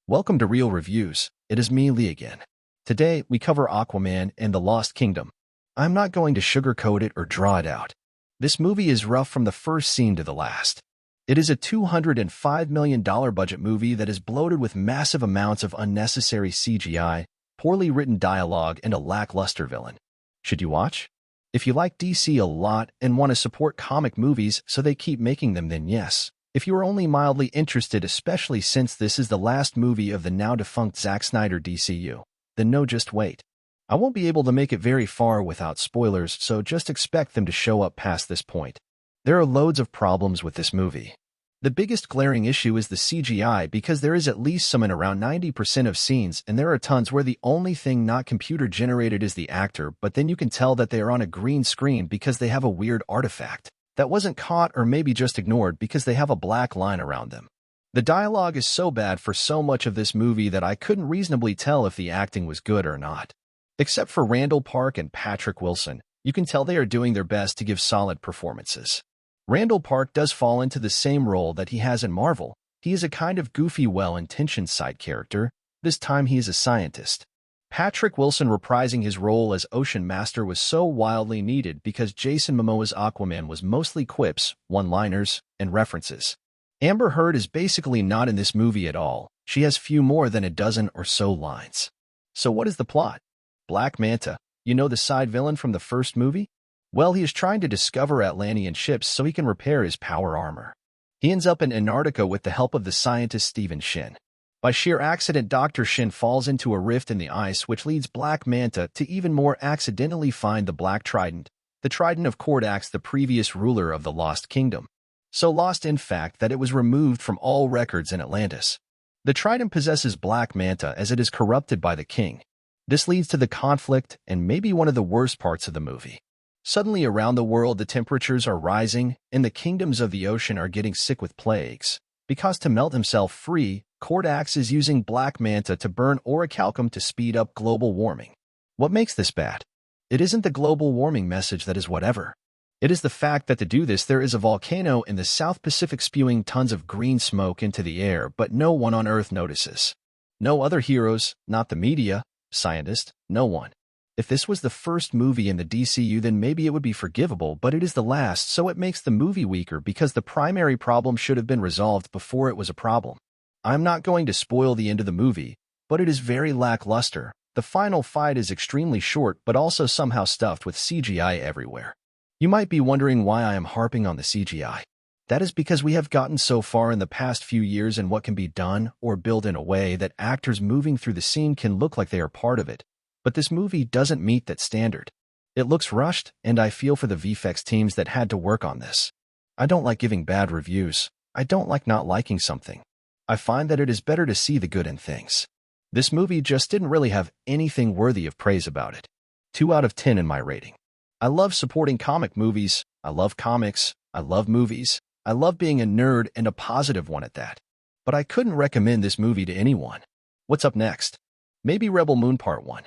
Welcome to Real Reviews. It is me, Lee, again. Today, we cover Aquaman and the Lost Kingdom. I'm not going to sugarcoat it or draw it out. This movie is rough from the first scene to the last. It is a $205 million budget movie that is bloated with massive amounts of unnecessary CGI, poorly written dialogue, and a lackluster villain. Should you watch? If you like DC a lot and want to support comic movies so they keep making them, then yes. If you are only mildly interested, especially since this is the last movie of the now-defunct Zack Snyder DCU, then no, just wait. I won't be able to make it very far without spoilers, so just expect them to show up past this point. There are loads of problems with this movie. The biggest glaring issue is the CGI, because there is at least some in around 90% of scenes, and there are tons where the only thing not computer-generated is the actor, but then you can tell that they are on a green screen because they have a weird artifact that wasn't caught or maybe just ignored because they have a black line around them. The dialogue is so bad for so much of this movie that I couldn't reasonably tell if the acting was good or not. Except for Randall Park and Patrick Wilson, you can tell they are doing their best to give solid performances. Randall Park does fall into the same role that he has in Marvel. He is a kind of goofy, well-intentioned side character. This time he is a scientist. Patrick Wilson reprising his role as Ocean Master was so wildly needed because Jason Momoa's Aquaman was mostly quips, one-liners, and references. Amber Heard is basically not in this movie at all. She has few more than a dozen or so lines. So what is the plot? Black Manta, you know, the side villain from the first movie? Well, he is trying to discover Atlantean ships so he can repair his power armor. He ends up in Antarctica with the help of the scientist Stephen Shin. By sheer accident, Dr. Shin falls into a rift in the ice, which leads Black Manta to even more accidentally find the Black Trident, the Trident of Kordax, the previous ruler of the Lost Kingdom. So lost, in fact, that it was removed from all records in Atlantis. The Trident possesses Black Manta as it is corrupted by the king. This leads to the conflict and maybe one of the worst parts of the movie. Suddenly around the world the temperatures are rising and the kingdoms of the ocean are getting sick with plagues. Because to melt himself free, Kordax is using Black Manta to burn orichalcum to speed up global warming. What makes this bad? It isn't the global warming message that is whatever. It is the fact that to do this there is a volcano in the South Pacific spewing tons of green smoke into the air, but no one on Earth notices. No other heroes, not the media, scientists, no one. If this was the first movie in the DCU, then maybe it would be forgivable, but it is the last, so it makes the movie weaker because the primary problem should have been resolved before it was a problem. I'm not going to spoil the end of the movie, but it is very lackluster. The final fight is extremely short, but also somehow stuffed with CGI everywhere. You might be wondering why I am harping on the CGI. That is because we have gotten so far in the past few years in what can be done or built in a way that actors moving through the scene can look like they are part of it. But this movie doesn't meet that standard. It looks rushed, and I feel for the VFX teams that had to work on this. I don't like giving bad reviews. I don't like not liking something. I find that it is better to see the good in things. This movie just didn't really have anything worthy of praise about it. 2 out of 10 in my rating. I love supporting comic movies. I love comics. I love movies. I love being a nerd, and a positive one at that. But I couldn't recommend this movie to anyone. What's up next? Maybe Rebel Moon Part 1.